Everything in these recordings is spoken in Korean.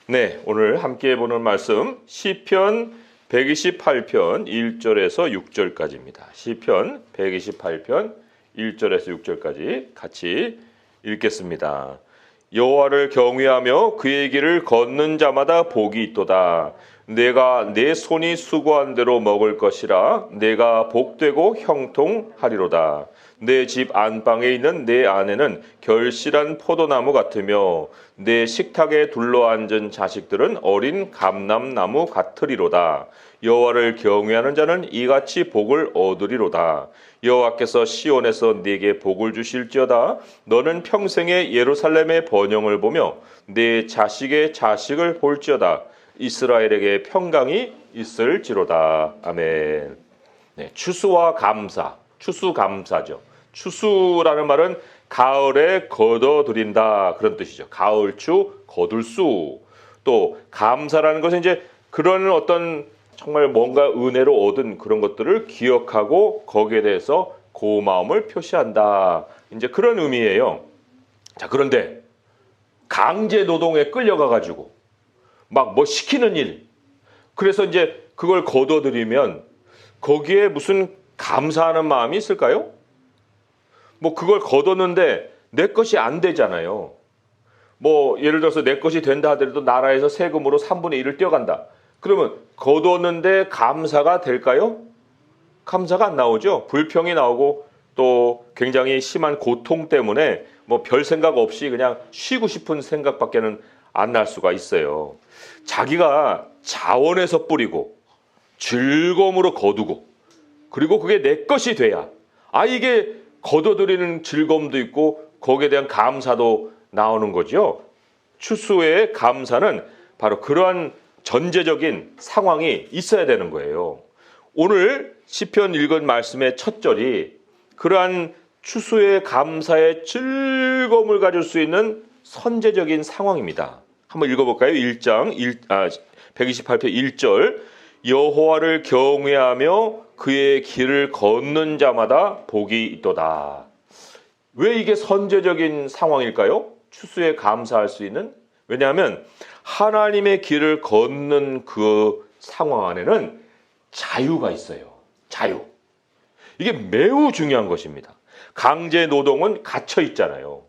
네, 오늘 함께 보는 말씀 시편 128편 1절에서 6절까지입니다. 시편 128편 1절에서 6절까지 같이 읽겠습니다. 여호와를 경외하며 그의 길을 걷는 자마다 복이 있도다. 내가 내 손이 수고한 대로 먹을 것이라. 내가 복되고 형통하리로다. 내 집 안방에 있는 내 아내는 결실한 포도나무 같으며 내 식탁에 둘러앉은 자식들은 어린 감람나무 같으리로다. 여호와를 경외하는 자는 이같이 복을 얻으리로다. 여호와께서 시온에서 네게 복을 주실지어다. 너는 평생에 예루살렘의 번영을 보며 내 자식의 자식을 볼지어다. 이스라엘에게 평강이 있을지로다. 아멘. 네, 추수와 감사, 추수감사죠. 추수라는 말은 가을에 거둬들인다 그런 뜻이죠. 가을추, 거둘수. 또 감사라는 것은 이제 그런 어떤 정말 뭔가 은혜로 얻은 그런 것들을 기억하고 거기에 대해서 고마움을 표시한다. 이제 그런 의미예요. 자, 그런데 강제 노동에 끌려가 가지고 막 뭐 시키는 일. 그래서 이제 그걸 거둬들이면 거기에 무슨 감사하는 마음이 있을까요? 뭐 그걸 거뒀는데 내 것이 안 되잖아요. 뭐 예를 들어서 내 것이 된다 하더라도 나라에서 세금으로 3분의 1을 떼어간다. 그러면 거뒀는데 감사가 될까요? 감사가 안 나오죠. 불평이 나오고 또 굉장히 심한 고통 때문에 뭐 별 생각 없이 그냥 쉬고 싶은 생각밖에는 안 날 수가 있어요. 자기가 자원해서 뿌리고 즐거움으로 거두고 그리고 그게 내 것이 돼야 이게 거둬들이는 즐거움도 있고 거기에 대한 감사도 나오는 거죠. 추수의 감사는 바로 그러한 전제적인 상황이 있어야 되는 거예요. 오늘 시편 읽은 말씀의 첫 절이 그러한 추수의 감사의 즐거움을 가질 수 있는 선제적인 상황입니다. 한번 읽어볼까요? 128편 1절 여호와를 경외하며 그의 길을 걷는 자마다 복이 있도다. 왜 이게 선제적인 상황일까요? 추수에 감사할 수 있는? 왜냐하면 하나님의 길을 걷는 그 상황 안에는 자유가 있어요. 자유. 이게 매우 중요한 것입니다. 강제 노동은 갇혀 있잖아요.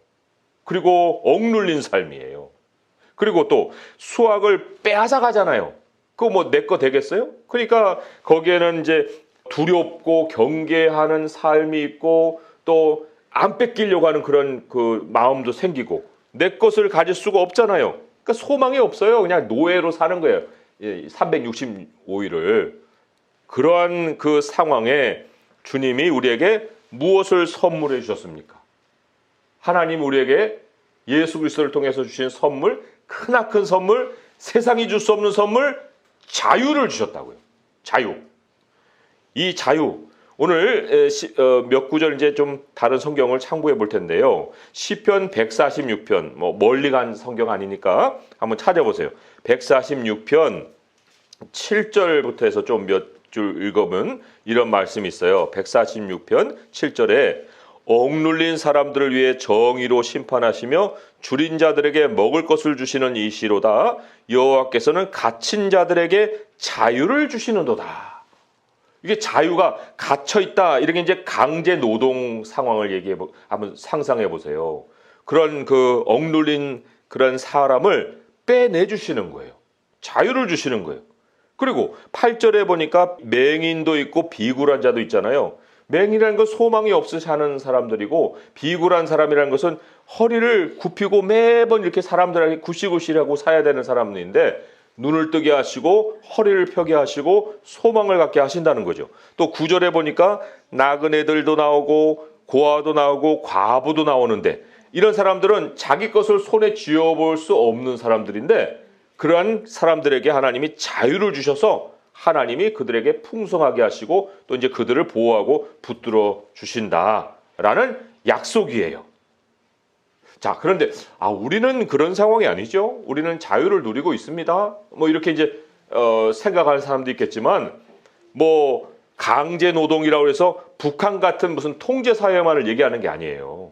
그리고 억눌린 삶이에요. 그리고 또 수확을 빼앗아 가잖아요. 그거 뭐 내 거 되겠어요? 그러니까 거기에는 이제 두렵고 경계하는 삶이 있고 또 안 뺏기려고 하는 그런 그 마음도 생기고 내 것을 가질 수가 없잖아요. 그러니까 소망이 없어요. 그냥 노예로 사는 거예요. 365일을. 그러한 그 상황에 주님이 우리에게 무엇을 선물해 주셨습니까? 하나님 우리에게 예수 그리스도를 통해서 주신 선물, 크나큰 선물, 세상이 줄 수 없는 선물, 자유를 주셨다고요. 자유. 이 자유. 오늘 몇 구절 이제 좀 다른 성경을 참고해 볼 텐데요. 시편 146편, 뭐 멀리 간 성경 아니니까 한번 찾아보세요. 146편 7절부터 해서 좀 몇 줄 읽으면 이런 말씀이 있어요. 146편 7절에 억눌린 사람들을 위해 정의로 심판하시며 줄인 자들에게 먹을 것을 주시는 이시로다. 여호와께서는 갇힌 자들에게 자유를 주시는도다. 이게 자유가 갇혀 있다. 이렇게 이제 강제 노동 상황을 한번 상상해 보세요. 그런 그 억눌린 그런 사람을 빼내 주시는 거예요. 자유를 주시는 거예요. 그리고 8절에 보니까 맹인도 있고 비굴한 자도 있잖아요. 맹인이라는 건 소망이 없이 사는 사람들이고 비굴한 사람이라는 것은 허리를 굽히고 매번 이렇게 사람들에게 구시구시하고 사야 되는 사람들인데 눈을 뜨게 하시고 허리를 펴게 하시고 소망을 갖게 하신다는 거죠. 또 9절에 보니까 나그네들도 나오고 고아도 나오고 과부도 나오는데 이런 사람들은 자기 것을 손에 쥐어볼 수 없는 사람들인데 그러한 사람들에게 하나님이 자유를 주셔서 하나님이 그들에게 풍성하게 하시고 또 이제 그들을 보호하고 붙들어 주신다라는 약속이에요. 자, 그런데 우리는 그런 상황이 아니죠. 우리는 자유를 누리고 있습니다. 뭐 이렇게 이제 생각하는 사람도 있겠지만 뭐 강제 노동이라고 해서 북한 같은 무슨 통제 사회만을 얘기하는 게 아니에요.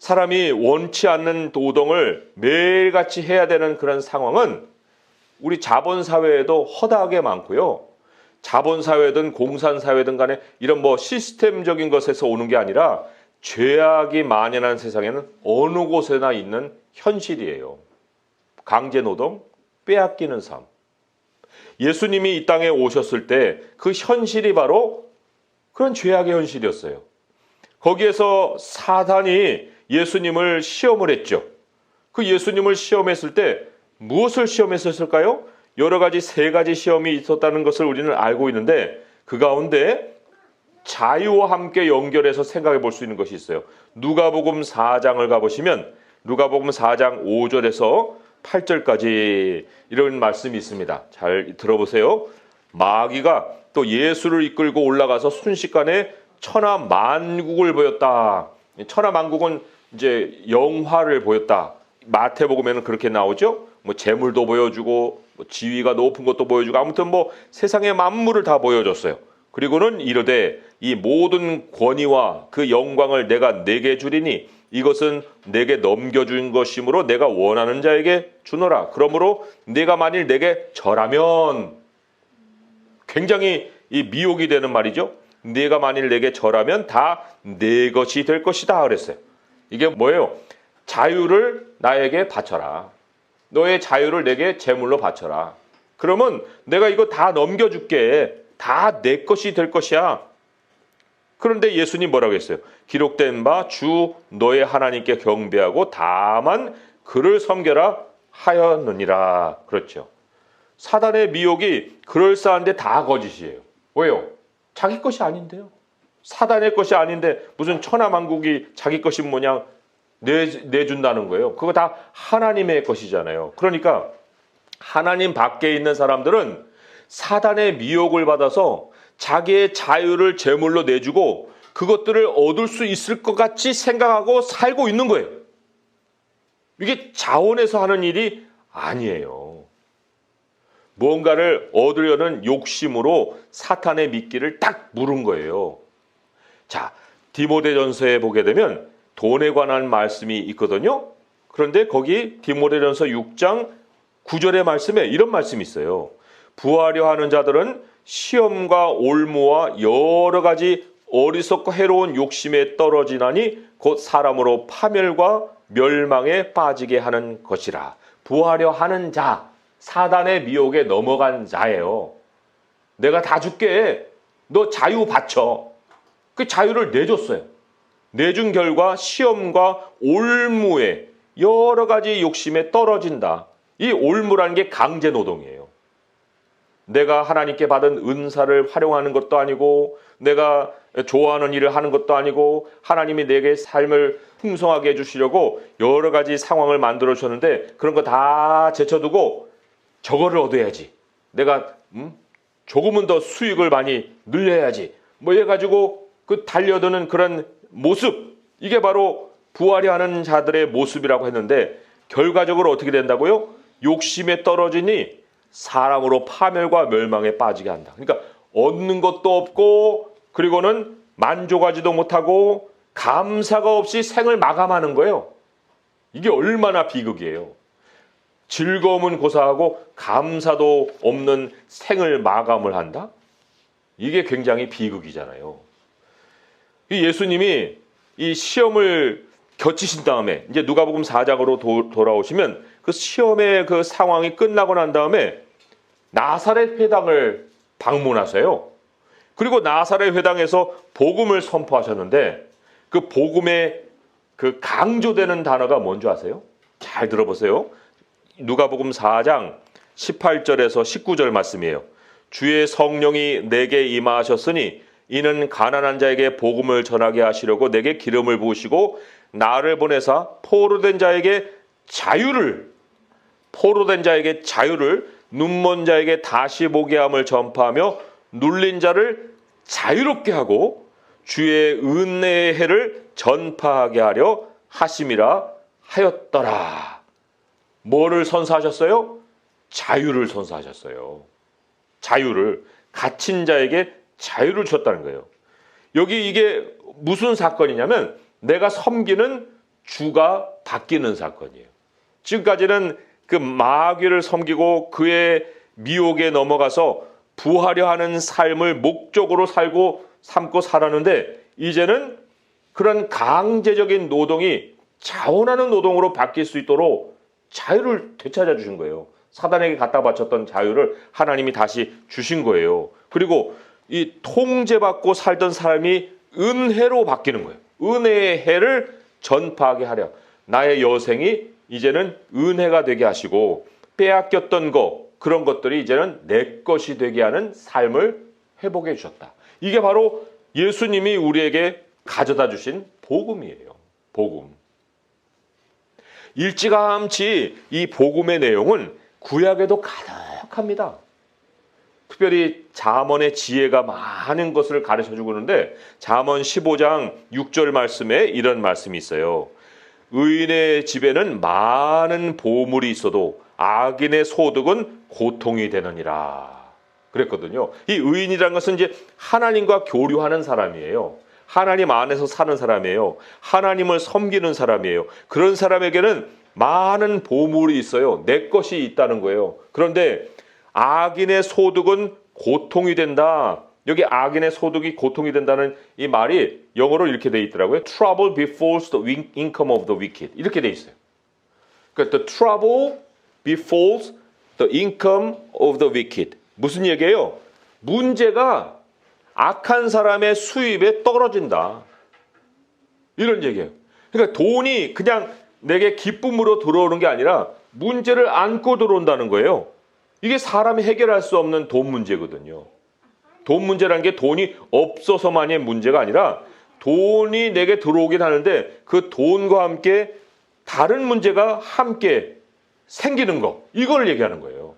사람이 원치 않는 노동을 매일같이 해야 되는 그런 상황은 우리 자본사회에도 허다하게 많고요. 자본사회든 공산사회든 간에 이런 시스템적인 것에서 오는 게 아니라 죄악이 만연한 세상에는 어느 곳에나 있는 현실이에요. 강제노동, 빼앗기는 삶. 예수님이 이 땅에 오셨을 때 그 현실이 바로 그런 죄악의 현실이었어요. 거기에서 사단이 예수님을 시험을 했죠. 그 예수님을 시험했을 때 무엇을 시험했었을까요? 여러 가지 세 가지 시험이 있었다는 것을 우리는 알고 있는데 그 가운데 자유와 함께 연결해서 생각해 볼 수 있는 것이 있어요. 누가복음 4장을 가보시면 누가복음 4장 5절에서 8절까지 이런 말씀이 있습니다. 잘 들어보세요. 마귀가 또 예수를 이끌고 올라가서 순식간에 천하 만국을 보였다. 천하 만국은 이제 영화를 보였다. 마태복음에는 그렇게 나오죠. 재물도 보여주고 지위가 높은 것도 보여주고 아무튼 세상의 만물을 다 보여줬어요. 그리고는 이르되 이 모든 권위와 그 영광을 내가 내게 주리니 이것은 내게 넘겨준 것이므로 내가 원하는 자에게 주노라. 그러므로 내가 만일 내게 절하면, 굉장히 이 미혹이 되는 말이죠. 내가 만일 내게 절하면 다 내 것이 될 것이다 그랬어요. 이게 뭐예요? 자유를 나에게 바쳐라. 너의 자유를 내게 제물로 바쳐라. 그러면 내가 이거 다 넘겨줄게. 다 내 것이 될 것이야. 그런데 예수님 뭐라고 했어요? 기록된 바 주 너의 하나님께 경배하고 다만 그를 섬겨라 하였느니라. 그렇죠. 사단의 미혹이 그럴싸한데 다 거짓이에요. 왜요? 자기 것이 아닌데요. 사단의 것이 아닌데 무슨 천하만국이 자기 것이 뭐냐 내준다는 거예요. 그거 다 하나님의 것이잖아요. 그러니까 하나님 밖에 있는 사람들은 사단의 미혹을 받아서 자기의 자유를 제물로 내주고 그것들을 얻을 수 있을 것 같이 생각하고 살고 있는 거예요. 이게 자원에서 하는 일이 아니에요. 무언가를 얻으려는 욕심으로 사탄의 미끼를 딱 물은 거예요. 자, 디모데전서에 보게 되면 돈에 관한 말씀이 있거든요. 그런데 거기 디모데전서 6장 9절의 말씀에 이런 말씀이 있어요. 부하려 하는 자들은 시험과 올무와 여러 가지 어리석고 해로운 욕심에 떨어지나니 곧 사람으로 파멸과 멸망에 빠지게 하는 것이라. 부하려 하는 자, 사단의 미혹에 넘어간 자예요. 내가 다 줄게. 너 자유 바쳐. 그 자유를 내줬어요. 내준 결과 시험과 올무에 여러 가지 욕심에 떨어진다. 이 올무라는 게 강제노동이에요. 내가 하나님께 받은 은사를 활용하는 것도 아니고 내가 좋아하는 일을 하는 것도 아니고 하나님이 내게 삶을 풍성하게 해주시려고 여러 가지 상황을 만들어 주셨는데 그런 거 다 제쳐두고 저거를 얻어야지. 내가 조금은 더 수익을 많이 늘려야지. 해가지고 그 달려드는 그런 모습, 이게 바로 부하려 하는 자들의 모습이라고 했는데 결과적으로 어떻게 된다고요? 욕심에 떨어지니 사람으로 파멸과 멸망에 빠지게 한다. 그러니까 얻는 것도 없고 그리고는 만족하지도 못하고 감사가 없이 생을 마감하는 거예요. 이게 얼마나 비극이에요. 즐거움은 고사하고 감사도 없는 생을 마감을 한다? 이게 굉장히 비극이잖아요. 예수님이 이 시험을 겪으신 다음에 이제 누가복음 4장으로 돌아오시면 그 시험의 그 상황이 끝나고 난 다음에 나사렛 회당을 방문하세요. 그리고 나사렛 회당에서 복음을 선포하셨는데 그 복음의 그 강조되는 단어가 뭔지 아세요? 잘 들어보세요. 누가복음 4장 18절에서 19절 말씀이에요. 주의 성령이 내게 임하셨으니 이는 가난한 자에게 복음을 전하게 하시려고 내게 기름을 부으시고 나를 보내사 포로된 자에게 자유를 눈먼 자에게 다시 보게 함을 전파하며 눌린 자를 자유롭게 하고 주의 은혜의 해를 전파하게 하려 하심이라 하였더라. 뭐를 선사하셨어요? 자유를 선사하셨어요. 자유를, 갇힌 자에게 자유를 주셨다는 거예요. 여기 이게 무슨 사건이냐면 내가 섬기는 주가 바뀌는 사건이에요. 지금까지는 그 마귀를 섬기고 그의 미혹에 넘어가서 부하려 하는 삶을 목적으로 삼고 살았는데, 이제는 그런 강제적인 노동이 자원하는 노동으로 바뀔 수 있도록 자유를 되찾아 주신 거예요. 사단에게 갖다 바쳤던 자유를 하나님이 다시 주신 거예요. 그리고 이 통제받고 살던 사람이 은혜로 바뀌는 거예요. 은혜의 해를 전파하게 하려 나의 여생이 이제는 은혜가 되게 하시고, 빼앗겼던 그런 것들이 이제는 내 것이 되게 하는 삶을 회복해 주셨다. 이게 바로 예수님이 우리에게 가져다 주신 복음이에요. 복음. 일찌감치 이 복음의 내용은 구약에도 가득합니다. 특별히 잠언의 지혜가 많은 것을 가르쳐주고 있는데, 잠언 15장 6절 말씀에 이런 말씀이 있어요. 의인의 집에는 많은 보물이 있어도 악인의 소득은 고통이 되느니라 그랬거든요. 이 의인이라는 것은 이제 하나님과 교류하는 사람이에요. 하나님 안에서 사는 사람이에요. 하나님을 섬기는 사람이에요. 그런 사람에게는 많은 보물이 있어요. 내 것이 있다는 거예요. 그런데 악인의 소득은 고통이 된다. 여기 악인의 소득이 고통이 된다는 이 말이 영어로 이렇게 돼 있더라고요. Trouble befalls the income of the wicked. 이렇게 돼 있어요. 그러니까 the trouble befalls the income of the wicked. 무슨 얘기예요? 문제가 악한 사람의 수입에 떨어진다. 이런 얘기예요. 그러니까 돈이 그냥 내게 기쁨으로 들어오는 게 아니라 문제를 안고 들어온다는 거예요. 이게 사람이 해결할 수 없는 돈 문제거든요. 돈 문제라는 게 돈이 없어서만의 문제가 아니라 돈이 내게 들어오긴 하는데 그 돈과 함께 다른 문제가 함께 생기는 거, 이걸 얘기하는 거예요.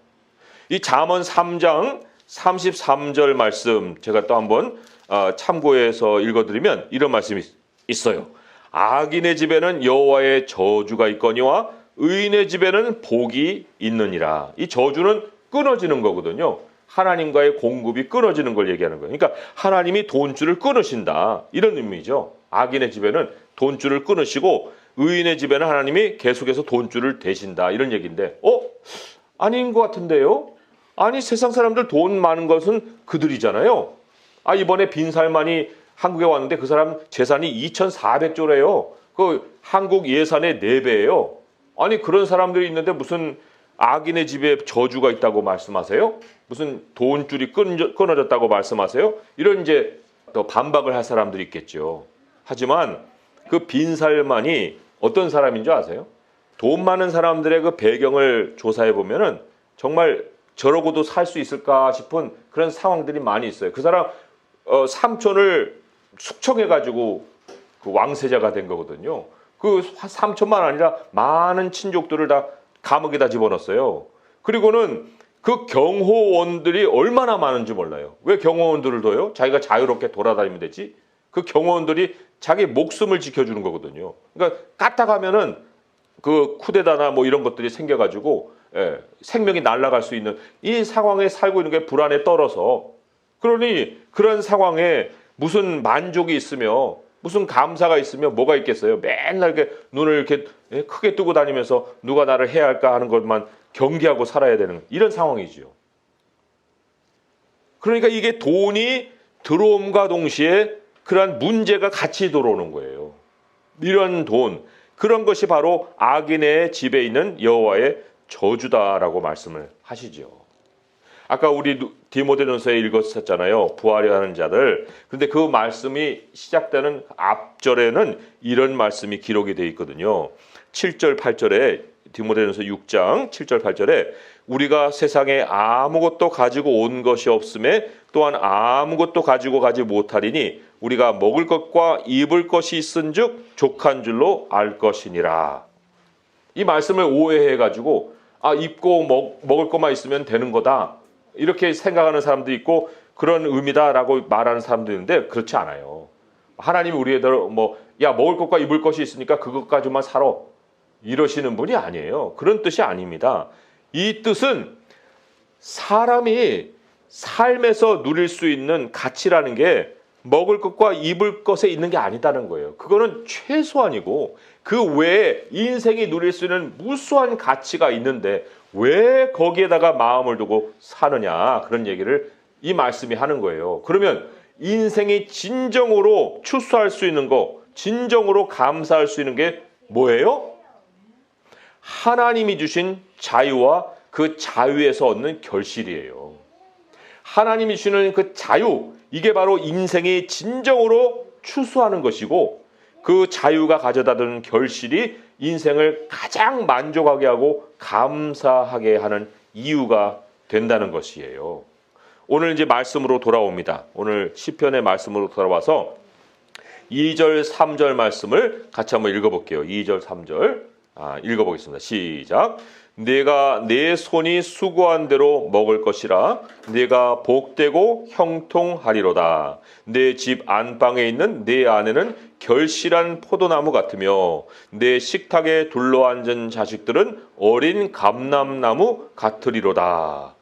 이 잠언 3장 33절 말씀 제가 또 한번 참고해서 읽어드리면 이런 말씀이 있어요. 악인의 집에는 여호와의 저주가 있거니와 의인의 집에는 복이 있느니라. 이 저주는 끊어지는 거거든요. 하나님과의 공급이 끊어지는 걸 얘기하는 거예요. 그러니까 하나님이 돈줄을 끊으신다, 이런 의미죠. 악인의 집에는 돈줄을 끊으시고 의인의 집에는 하나님이 계속해서 돈줄을 대신다, 이런 얘기인데 아닌 것 같은데요? 아니, 세상 사람들 돈 많은 것은 그들이잖아요. 이번에 빈살만이 한국에 왔는데 그 사람 재산이 2,400조래요. 그 한국 예산의 4배예요. 아니, 그런 사람들이 있는데 무슨 악인의 집에 저주가 있다고 말씀하세요? 무슨 돈줄이 끊어졌다고 말씀하세요? 이런 이제 또 반박을 할 사람들이 있겠죠. 하지만 그 빈살만이 어떤 사람인 줄 아세요? 돈 많은 사람들의 그 배경을 조사해 보면은 정말 저러고도 살 수 있을까 싶은 그런 상황들이 많이 있어요. 그 사람 삼촌을 숙청해 가지고 그 왕세자가 된 거거든요. 그 삼촌만 아니라 많은 친족들을 다 감옥에다 집어넣었어요. 그리고는 그 경호원들이 얼마나 많은지 몰라요. 왜 경호원들을 둬요? 자기가 자유롭게 돌아다니면 되지. 그 경호원들이 자기 목숨을 지켜주는 거거든요. 그러니까 까딱하면은 그 쿠데타나 뭐 이런 것들이 생겨가지고 생명이 날아갈 수 있는 이 상황에 살고 있는 게 불안에 떨어서, 그러니 그런 상황에 무슨 만족이 있으며 무슨 감사가 있으며 뭐가 있겠어요? 맨날 이렇게 눈을 이렇게 크게 뜨고 다니면서 누가 나를 해야 할까 하는 것만 경계하고 살아야 되는 이런 상황이지요. 그러니까 이게 돈이 들어옴과 동시에 그러한 문제가 같이 들어오는 거예요. 이런 돈, 그런 것이 바로 악인의 집에 있는 여호와의 저주다라고 말씀을 하시죠. 아까 우리 디모데전서에 읽었었잖아요. 부하려 하는 자들. 근데 그 말씀이 시작되는 앞절에는 이런 말씀이 기록이 되어 있거든요. 7절 8절에 디모데전서 6장 7절 8절에 우리가 세상에 아무것도 가지고 온 것이 없음에 또한 아무것도 가지고 가지 못하리니 우리가 먹을 것과 입을 것이 있은즉 족한 줄로 알 것이니라. 이 말씀을 오해해가지고 입고 먹을 것만 있으면 되는 거다, 이렇게 생각하는 사람도 있고 그런 의미다라고 말하는 사람도 있는데 그렇지 않아요. 하나님이 우리에게 먹을 것과 입을 것이 있으니까 그것까지만 살아, 이러시는 분이 아니에요. 그런 뜻이 아닙니다. 이 뜻은 사람이 삶에서 누릴 수 있는 가치라는 게 먹을 것과 입을 것에 있는 게 아니다는 거예요. 그거는 최소한이고 그 외에 인생이 누릴 수 있는 무수한 가치가 있는데 왜 거기에다가 마음을 두고 사느냐, 그런 얘기를 이 말씀이 하는 거예요. 그러면 인생이 진정으로 추수할 수 있는 거, 진정으로 감사할 수 있는 게 뭐예요? 하나님이 주신 자유와 그 자유에서 얻는 결실이에요. 하나님이 주시는 그 자유, 이게 바로 인생이 진정으로 추수하는 것이고, 그 자유가 가져다 주는 결실이 인생을 가장 만족하게 하고 감사하게 하는 이유가 된다는 것이에요. 오늘 이제 말씀으로 돌아옵니다. 오늘 시편의 말씀으로 돌아와서 2절, 3절 말씀을 같이 한번 읽어볼게요. 2절, 3절 읽어보겠습니다. 시작. 내가 내 손이 수고한 대로 먹을 것이라. 내가 복되고 형통하리로다. 내 집 안방에 있는 내 아내는 결실한 포도나무 같으며 내 식탁에 둘러앉은 자식들은 어린 감람나무 같으리로다.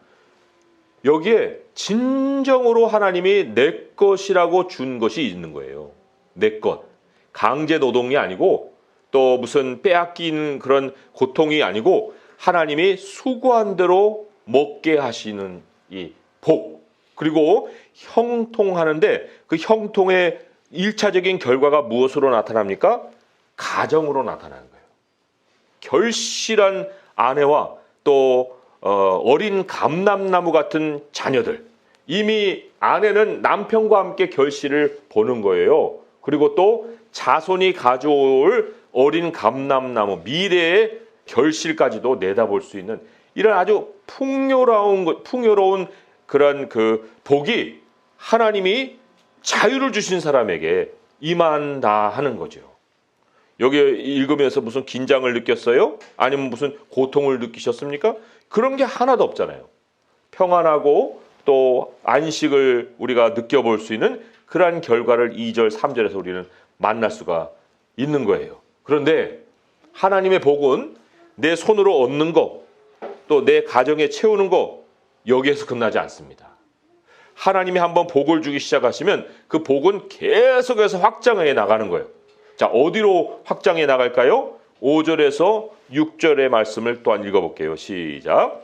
여기에 진정으로 하나님이 내 것이라고 준 것이 있는 거예요. 내 것. 강제 노동이 아니고 또 무슨 빼앗긴 그런 고통이 아니고 하나님이 수고한 대로 먹게 하시는 이 복, 그리고 형통하는데 그 형통의 1차적인 결과가 무엇으로 나타납니까? 가정으로 나타나는 거예요. 결실한 아내와 또 어린 감람나무 같은 자녀들, 이미 아내는 남편과 함께 결실을 보는 거예요. 그리고 또 자손이 가져올 어린 감람나무, 미래의 결실까지도 내다볼 수 있는 이런 아주 풍요로운 그런 그 복이 하나님이 자유를 주신 사람에게 임한다 하는 거죠. 여기 읽으면서 무슨 긴장을 느꼈어요? 아니면 무슨 고통을 느끼셨습니까? 그런 게 하나도 없잖아요. 평안하고 또 안식을 우리가 느껴볼 수 있는 그러한 결과를 2절, 3절에서 우리는 만날 수가 있는 거예요. 그런데 하나님의 복은 내 손으로 얻는 거, 또 내 가정에 채우는 거, 여기에서 끝나지 않습니다. 하나님이 한번 복을 주기 시작하시면 그 복은 계속해서 확장해 나가는 거예요. 자, 어디로 확장해 나갈까요? 5절에서 6절의 말씀을 또한 읽어볼게요. 시작.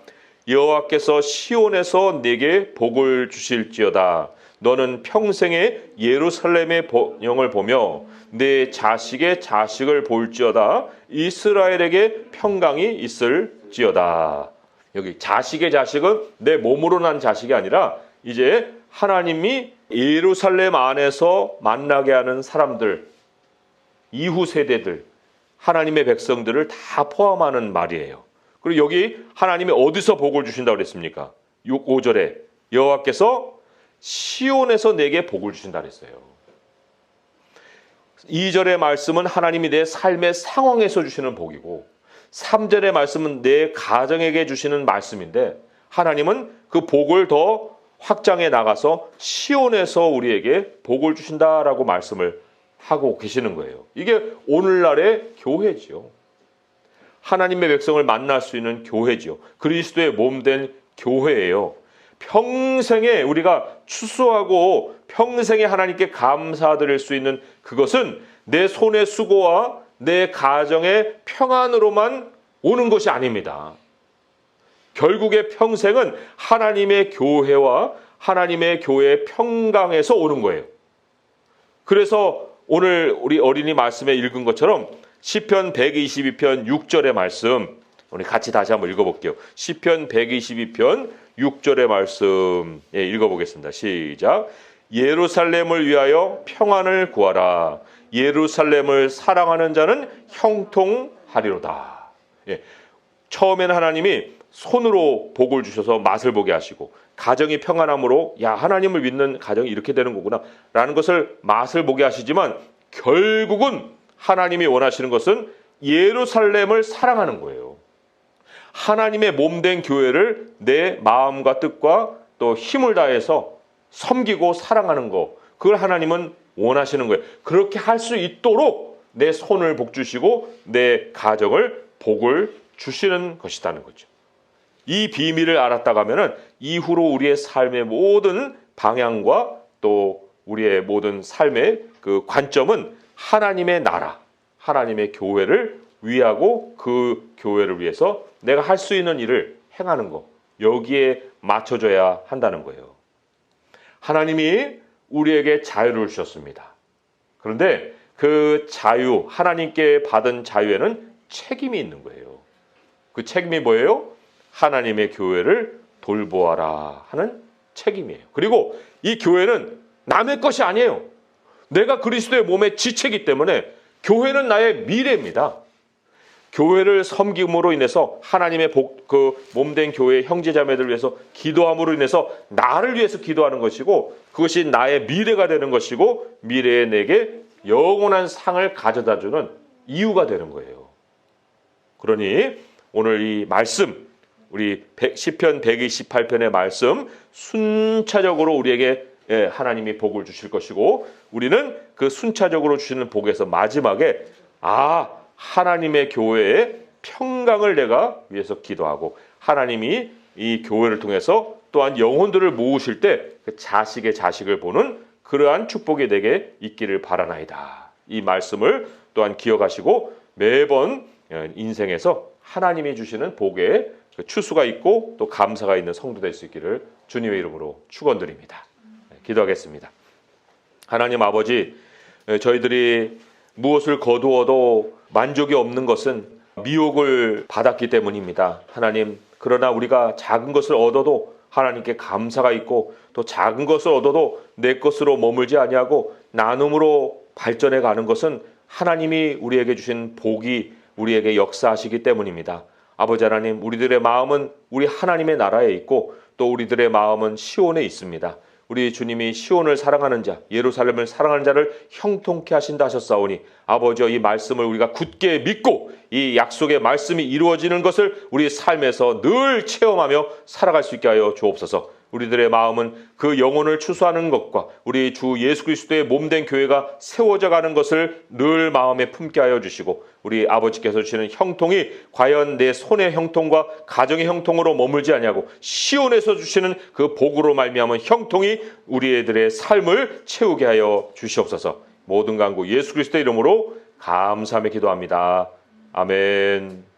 여호와께서 시온에서 내게 복을 주실지어다. 너는 평생에 예루살렘의 영을 보며 내 자식의 자식을 볼지어다. 이스라엘에게 평강이 있을지어다. 여기 자식의 자식은 내 몸으로 난 자식이 아니라 이제 하나님이 예루살렘 안에서 만나게 하는 사람들, 이후 세대들, 하나님의 백성들을 다 포함하는 말이에요. 그리고 여기 하나님이 어디서 복을 주신다고 그랬습니까? 5절에 여호와께서 시온에서 내게 복을 주신다 그랬어요. 2절의 말씀은 하나님이 내 삶의 상황에서 주시는 복이고 3절의 말씀은 내 가정에게 주시는 말씀인데 하나님은 그 복을 더 확장해 나가서 시온에서 우리에게 복을 주신다라고 말씀을 하고 계시는 거예요. 이게 오늘날의 교회지요. 하나님의 백성을 만날 수 있는 교회지요. 그리스도의 몸된 교회예요. 평생에 우리가 추수하고 평생에 하나님께 감사드릴 수 있는 그것은 내 손의 수고와 내 가정의 평안으로만 오는 것이 아닙니다. 결국의 평생은 하나님의 교회와 하나님의 교회의 평강에서 오는 거예요. 그래서 오늘 우리 어린이 말씀에 읽은 것처럼 시편 122편 6절의 말씀 우리 같이 다시 한번 읽어볼게요. 시편 122편 6절의 말씀 읽어보겠습니다. 시작. 예루살렘을 위하여 평안을 구하라. 예루살렘을 사랑하는 자는 형통하리로다. 처음에는 하나님이 손으로 복을 주셔서 맛을 보게 하시고 가정이 평안함으로 야 하나님을 믿는 가정이 이렇게 되는 거구나 라는 것을 맛을 보게 하시지만 결국은 하나님이 원하시는 것은 예루살렘을 사랑하는 거예요. 하나님의 몸된 교회를 내 마음과 뜻과 또 힘을 다해서 섬기고 사랑하는 거, 그걸 하나님은 원하시는 거예요. 그렇게 할 수 있도록 내 손을 복 주시고 내 가정을 복을 주시는 것이라는 거죠. 이 비밀을 알았다 가면은 이후로 우리의 삶의 모든 방향과 또 우리의 모든 삶의 그 관점은 하나님의 나라, 하나님의 교회를 위하고 그 교회를 위해서 내가 할 수 있는 일을 행하는 것, 여기에 맞춰져야 한다는 거예요. 하나님이 우리에게 자유를 주셨습니다. 그런데 그 자유, 하나님께 받은 자유에는 책임이 있는 거예요. 그 책임이 뭐예요? 하나님의 교회를 돌보아라 하는 책임이에요. 그리고 이 교회는 남의 것이 아니에요. 내가 그리스도의 몸의 지체이기 때문에 교회는 나의 미래입니다. 교회를 섬김으로 인해서 하나님의 몸된 교회의 형제자매들을 위해서 기도함으로 인해서 나를 위해서 기도하는 것이고, 그것이 나의 미래가 되는 것이고, 미래에 내게 영원한 상을 가져다주는 이유가 되는 거예요. 그러니 오늘 이 말씀, 우리 시편 128편의 말씀 순차적으로 우리에게 하나님이 복을 주실 것이고, 우리는 그 순차적으로 주시는 복에서 마지막에 하나님의 교회의 평강을 내가 위해서 기도하고, 하나님이 이 교회를 통해서 또한 영혼들을 모으실 때 그 자식의 자식을 보는 그러한 축복이 내게 있기를 바라나이다. 이 말씀을 또한 기억하시고 매번 인생에서 하나님이 주시는 복에 추수가 있고 또 감사가 있는 성도 될 수 있기를 주님의 이름으로 축원드립니다. 기도하겠습니다. 하나님 아버지, 저희들이 무엇을 거두어도 만족이 없는 것은 미혹을 받았기 때문입니다. 하나님, 그러나 우리가 작은 것을 얻어도 하나님께 감사가 있고, 또 작은 것을 얻어도 내 것으로 머물지 아니하고 나눔으로 발전해 가는 것은 하나님이 우리에게 주신 복이 우리에게 역사하시기 때문입니다. 아버지 하나님, 우리들의 마음은 우리 하나님의 나라에 있고 또 우리들의 마음은 시온에 있습니다. 우리 주님이 시온을 사랑하는 자, 예루살렘을 사랑하는 자를 형통케 하신다 하셨사오니, 아버지여, 이 말씀을 우리가 굳게 믿고 이 약속의 말씀이 이루어지는 것을 우리 삶에서 늘 체험하며 살아갈 수 있게 하여 주옵소서. 우리들의 마음은 그 영혼을 추수하는 것과 우리 주 예수 그리스도의 몸된 교회가 세워져 가는 것을 늘 마음에 품게 하여 주시고, 우리 아버지께서 주시는 형통이 과연 내 손의 형통과 가정의 형통으로 머물지 아니하고 시온에서 주시는 그 복으로 말미암은 형통이 우리들의 삶을 채우게 하여 주시옵소서. 모든 간구 예수 그리스도의 이름으로 감사하며 기도합니다. 아멘.